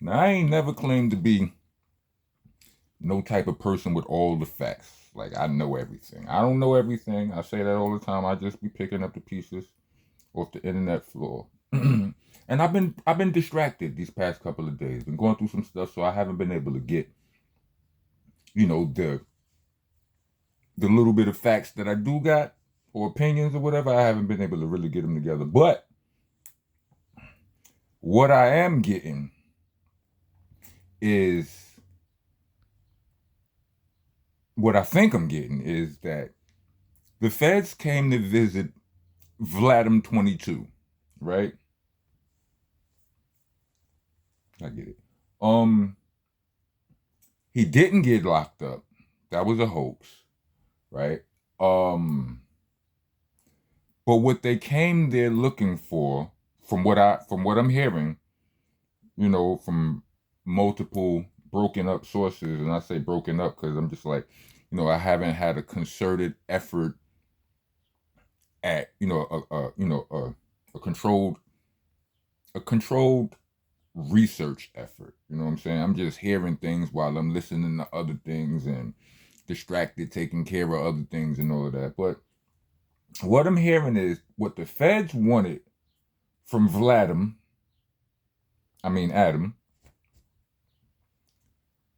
Now, I ain't never claimed to be no type of person with all the facts. Like, I know everything. I don't know everything. I say that all the time. I just be picking up the pieces off the internet floor. And I've been distracted these past couple of days. Been going through some stuff, so I haven't been able to get, the little bit of facts that I do got or opinions or whatever. I haven't been able to really get them together. But what I am getting is what I think I'm getting is that the feds came to visit Vladimir 22, right? I get it. He didn't get locked up. That was a hoax, right? Um, but what they came there looking for, from what I'm hearing, from multiple broken up sources, and I say broken up because I'm just like, I haven't had a concerted effort at, a controlled research effort. You know what I'm saying? I'm just hearing things while I'm listening to other things and distracted, taking care of other things and all of that. But what I'm hearing is what the feds wanted from Adam,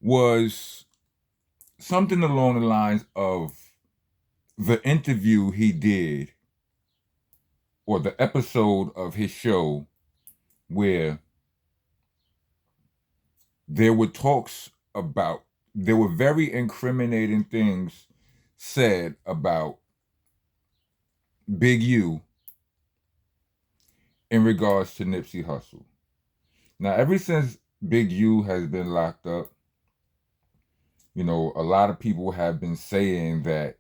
was something along the lines of the interview he did or the episode of his show where there were talks about, there were very incriminating things said about Big U in regards to Nipsey Hussle. Now, ever since Big U has been locked up, a lot of people have been saying that,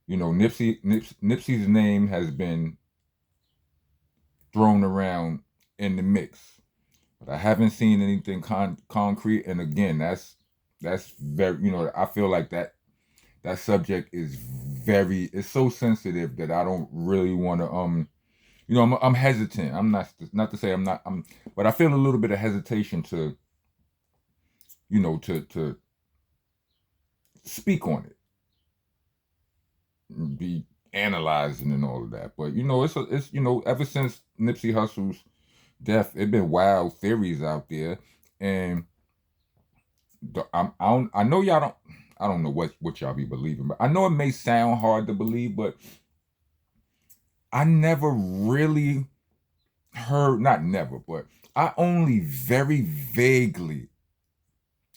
Nipsey's name has been thrown around in the mix. But I haven't seen anything concrete. And again, that's very, I feel like that subject is it's so sensitive that I don't really want to I'm hesitant. I'm not to say I'm not, but I feel a little bit of hesitation to to speak on it, be analyzing and all of that. But it's ever since Nipsey Hussle's death, it been wild theories out there, and I know y'all don't. I don't know what y'all be believing, but I know it may sound hard to believe, but I never really heard, not never, but I only very vaguely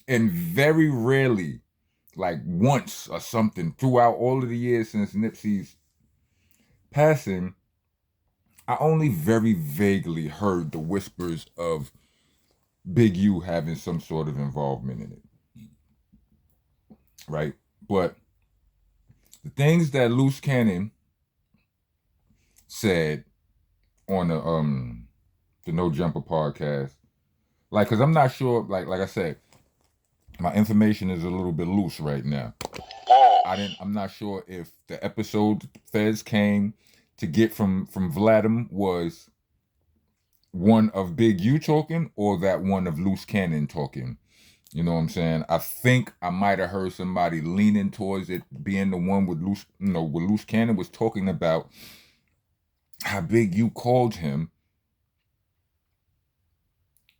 and very rarely, like once or something, throughout all of the years since Nipsey's passing, I only very vaguely heard the whispers of Big U having some sort of involvement in it, right? But the things that Loose Cannon said on the No Jumper podcast, like, cause I'm not sure, like I said, my information is a little bit loose right now. I'm not sure if the episode Feds came to get from Vladim was one of Big U talking or that one of Loose Cannon talking. You know what I'm saying? I think I might have heard somebody leaning towards it being the one with Loose Cannon was talking about how Big U called him,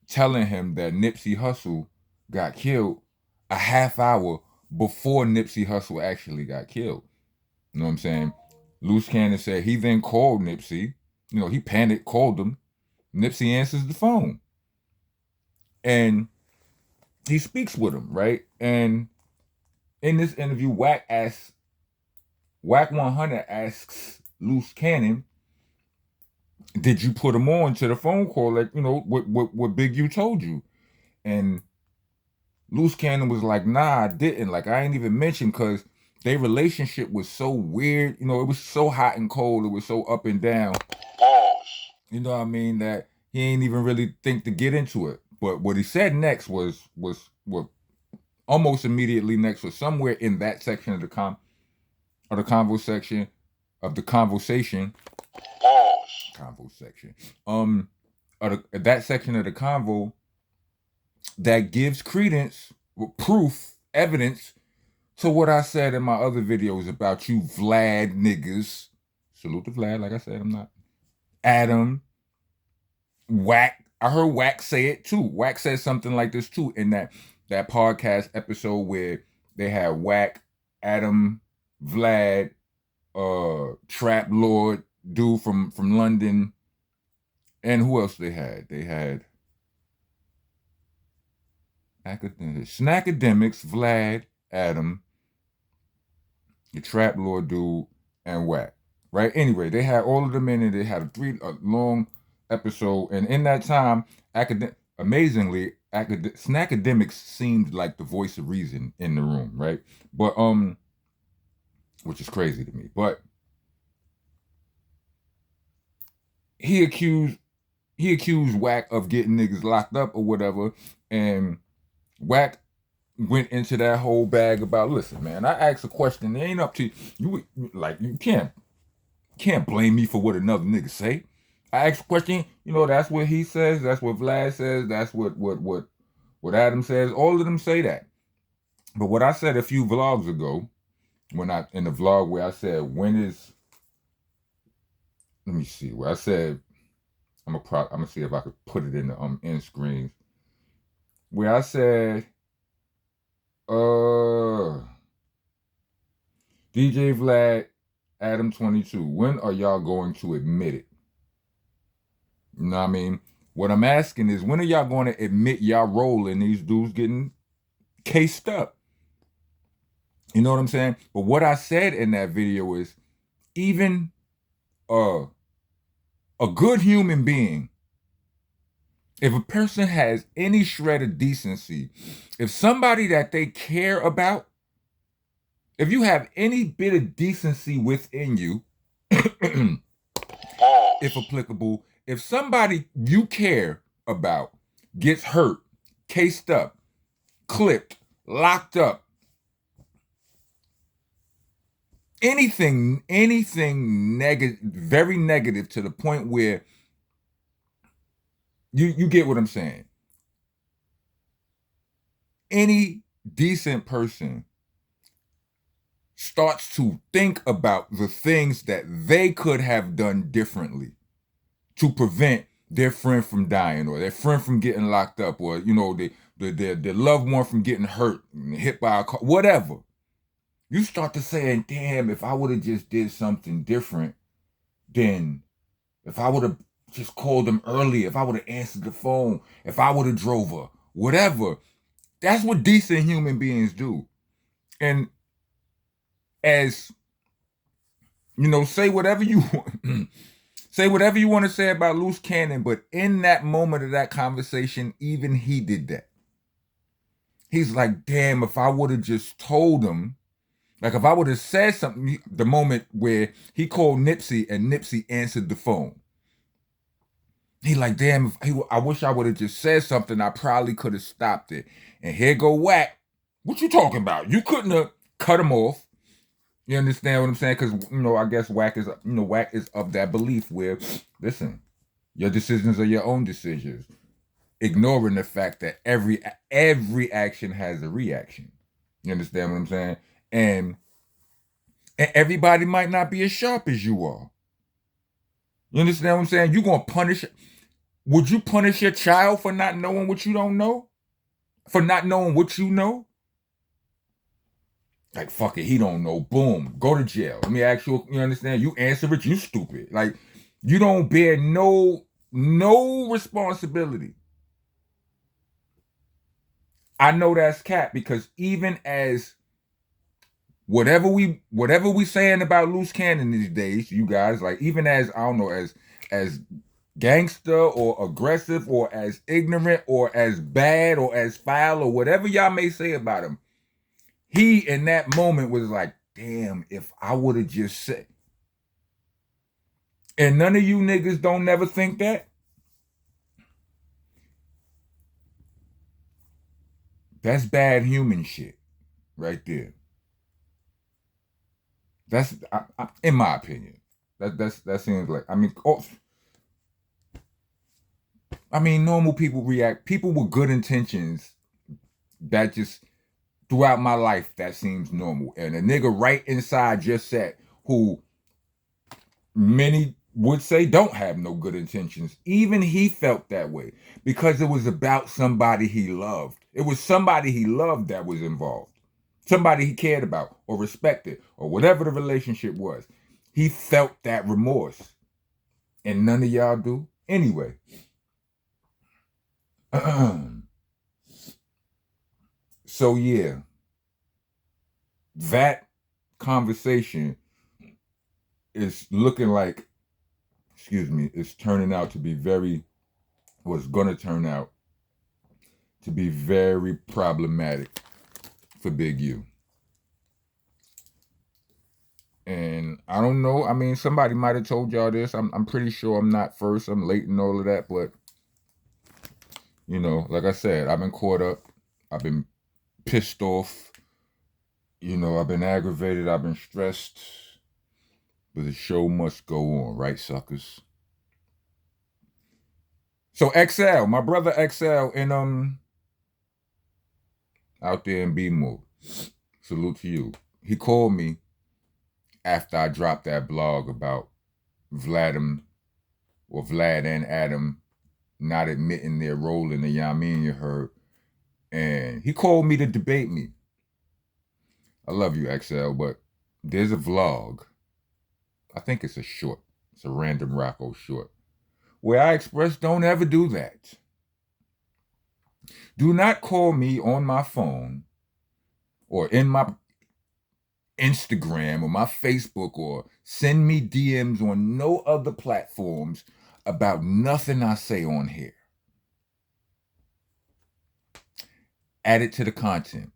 telling him that Nipsey Hussle got killed a half hour before Nipsey Hussle actually got killed. You know what I'm saying? Loose Cannon said he then called Nipsey. He panicked, called him. Nipsey answers the phone. And he speaks with him, right? And in this interview, Wack 100 asks Loose Cannon, did you put him on to the phone call that, what Big U told you? And Loose Cannon was like, nah, I didn't. Like, I ain't even mentioned because their relationship was so weird. It was so hot and cold. It was so up and down. You know what I mean? That he ain't even really think to get into it. But what he said next was what almost immediately next was somewhere in that section of the convo section of the conversation. Convo section. That section of the convo, that gives credence, proof, evidence to what I said in my other videos about you Vlad niggas. Salute to Vlad, like I said, I'm not. Adam, Wack. I heard Wack say it too. Wack said something like this too in that podcast episode where they had Wack, Adam, Vlad, Trap Lord, dude from London, and who else they had? They had Snackademics, Vlad, Adam, the Trap Lord dude, and Wack. Right? Anyway, they had all of them in, and they had a long episode, and in that time, amazingly, Snackademics seemed like the voice of reason in the room, right? But which is crazy to me. But he accused Wack of getting niggas locked up or whatever, and Wack went into that whole bag about, listen, man, I asked a question. It ain't up to you. Like, you can't blame me for what another nigga say. I asked a question, that's what he says, that's what Vlad says, that's what Adam says. All of them say that. But what I said a few vlogs ago, in the vlog where I said, let me see, where I said, I'm gonna see if I could put it in the end screens. Where I said, DJ Vlad, Adam 22, when are y'all going to admit it? You know what I mean? What I'm asking is, when are y'all going to admit y'all role in these dudes getting cased up? You know what I'm saying? But what I said in that video is, even a good human being, if a person has any shred of decency, if somebody that they care about, if you have any bit of decency within you, if applicable, if somebody you care about gets hurt, cased up, clipped, locked up, anything negative, very negative, to the point where you get what I'm saying. Any decent person starts to think about the things that they could have done differently to prevent their friend from dying, or their friend from getting locked up, or their loved one from getting hurt, hit by a car, whatever. You start to saying, damn, if I would have just did something different, then if I would have just called them earlier, if I would have answered the phone, if I would have drove her, whatever. That's what decent human beings do. And as, say whatever you want. Say whatever you want to say about Loose Cannon, but in that moment of that conversation, even he did that. He's like, damn, if I would have just told him, like if I would have said something, the moment where he called NIPSEY and NIPSEY answered the phone. He like, damn, I wish I would have just said something, I probably could have stopped it. And here go Wack. What you talking about? You couldn't have cut him off. You understand what I'm saying? Because, I guess Wack is of that belief where, listen, your decisions are your own decisions, ignoring the fact that every action has a reaction. You understand what I'm saying? And everybody might not be as sharp as you are. You understand what I'm saying? You gonna punish? Would you punish your child for not knowing what you don't know? For not knowing what you know? Like, fuck it, he don't know. Boom, go to jail. Let me ask you. You understand? You answer it. You stupid. Like, you don't bear no responsibility. I know that's cap, because even as whatever we saying about Loose Cannon these days, you guys, like, even as, I don't know, as gangster or aggressive or as ignorant or as bad or as foul or whatever y'all may say about him, he in that moment was like, damn, if I would have just said. And none of you niggas don't never think that. That's bad human shit right there. That's in my opinion. That seems like, I mean, I mean, normal people react. People with good intentions, that just throughout my life, that seems normal. And a nigga right inside your set who many would say don't have no good intentions, even he felt that way because it was about somebody he loved. It was somebody he loved that was involved, somebody he cared about or respected or whatever the relationship was. He felt that remorse, and none of y'all do. Anyway, so yeah, that conversation is looking like, excuse me, it's turning out to be very, was going to turn out to be very problematic for Big U. And I don't know. I mean, somebody might have told y'all this. I'm pretty sure I'm not first. I'm late and all of that. But, you know, like I said, I've been caught up. I've been pissed off. You know, I've been aggravated. I've been stressed. But the show must go on, right, suckers? So XL, my brother XL in out there in B mode. Salute to you. He called me after I dropped that blog about Vlad and Adam not admitting their role in the Yamin, you heard. And he called me to debate me. I love you, XL, but there's a vlog. I think it's a short. It's a random Rocco short. Where I express don't ever do that. Do not call me on my phone or in my Instagram or my Facebook or send me DMs on no other platforms about nothing I say on here. Add it to the content.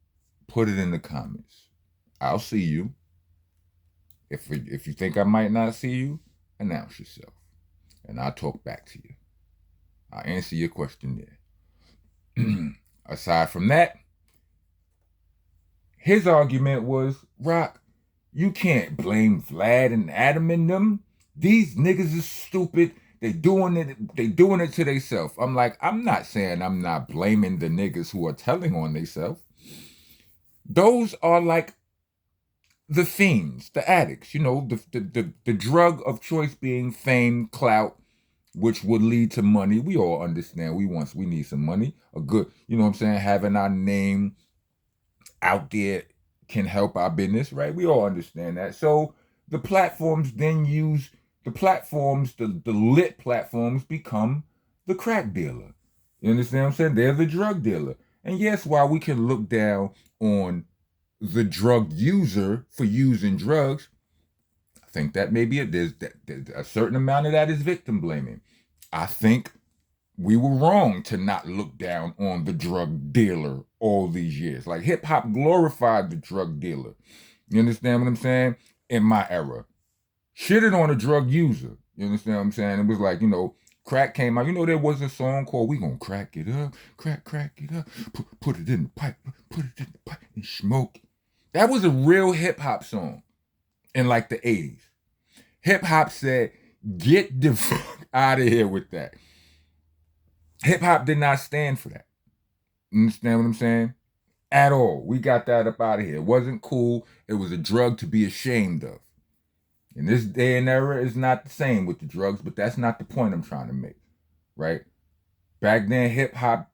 Put it in the comments. I'll see you. If you think I might not see you, announce yourself. And I'll talk back to you. I'll answer your question there. Aside from that, his argument was, Rock, you can't blame Vlad and Adam and them. These niggas is stupid. They doing it to themselves. I'm like, I'm not saying I'm not blaming the niggas who are telling on themselves. Those are like the fiends, the addicts, you know, the drug of choice being fame, clout, which would lead to money. We all understand we need some money. A good, you know what I'm saying, having our name out there can help our business, right? We all understand that. So the platforms then use the platforms, the lit platforms become the crack dealer. You understand what I'm saying? They're the drug dealer. And yes, while we can look down on the drug user for using drugs, I think that maybe there's a certain amount of that is victim blaming. I think we were wrong to not look down on the drug dealer all these years. Like hip hop glorified the drug dealer. You understand what I'm saying? In my era. Shitted on a drug user. You understand what I'm saying? It was like, you know, crack came out. You know, there was a song called We Gonna Crack It Up, crack it up, put it in the pipe, put it in the pipe and smoke. That was a real hip hop song in like the 80s. Hip hop said, get the fuck out of here with that. Hip hop did not stand for that. You understand what I'm saying? At all. We got that up out of here. It wasn't cool. It was a drug to be ashamed of. In this day and era, it's not the same with the drugs, but that's not the point I'm trying to make, right? Back then, hip hop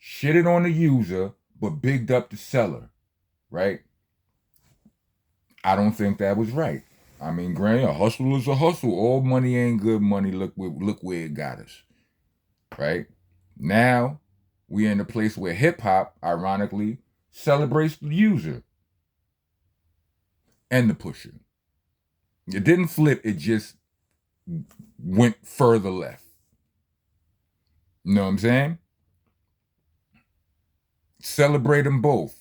shitted on the user, but bigged up the seller, right? I don't think that was right. I mean, granted, a hustle is a hustle. All money ain't good money. Look where it got us, right? Now, we're in a place where hip hop, ironically, celebrates the user and the pusher. It didn't flip, it just went further left. You know what I'm saying? Celebrate them both.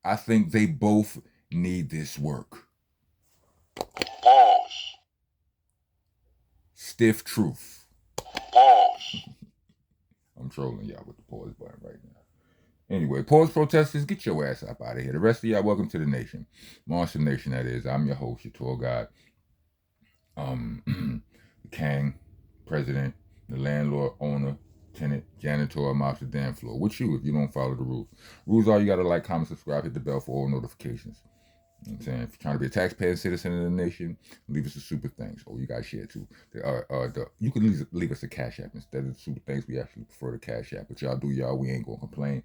I think they both need this work. Pause. Stiff truth. Pause. I'm trolling y'all with the pause button right now. Anyway, pause protesters, get your ass up out of here. The rest of y'all, welcome to the nation. Monster Nation, that is. I'm your host, your tour guide. The Kang, president, the landlord, owner, tenant, janitor, mops the damn floor. With you if you don't follow the rules. Rules are you gotta like, comment, subscribe, hit the bell for all notifications. You know what I'm saying? If you're trying to be a taxpaying citizen of the nation, leave us a super thanks. Oh, you guys share too. You can leave us a cash app instead of the super thanks. We actually prefer the cash app, but y'all do y'all. We ain't gonna complain.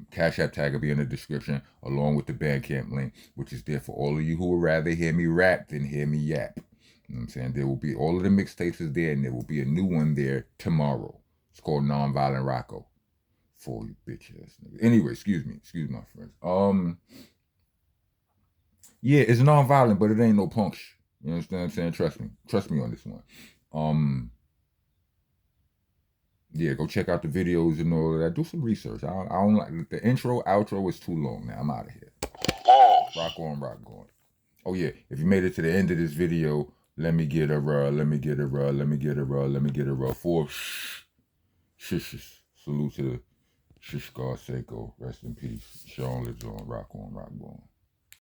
Cash app tag will be in the description along with the Bandcamp link, which is there for all of you who would rather hear me rap than hear me yap. You know what I'm saying? There will be all of the mixtapes is there, and there will be a new one there tomorrow. It's called Nonviolent Rocco. For you bitch ass niggas. Anyway, excuse my friends. Yeah, it's non-violent, but it ain't no punk shit. You understand what I'm saying? Trust me on this one. Yeah, go check out the videos and all of that. Do some research. I don't like the intro, outro is too long. Now I'm out of here. Rock on, rock on. Oh yeah, if you made it to the end of this video, let me get a let me get a let me get a let me get a for shishis. Salute to the Shish God Seiko. Rest in peace. Sean lives on. Rock on, rock on.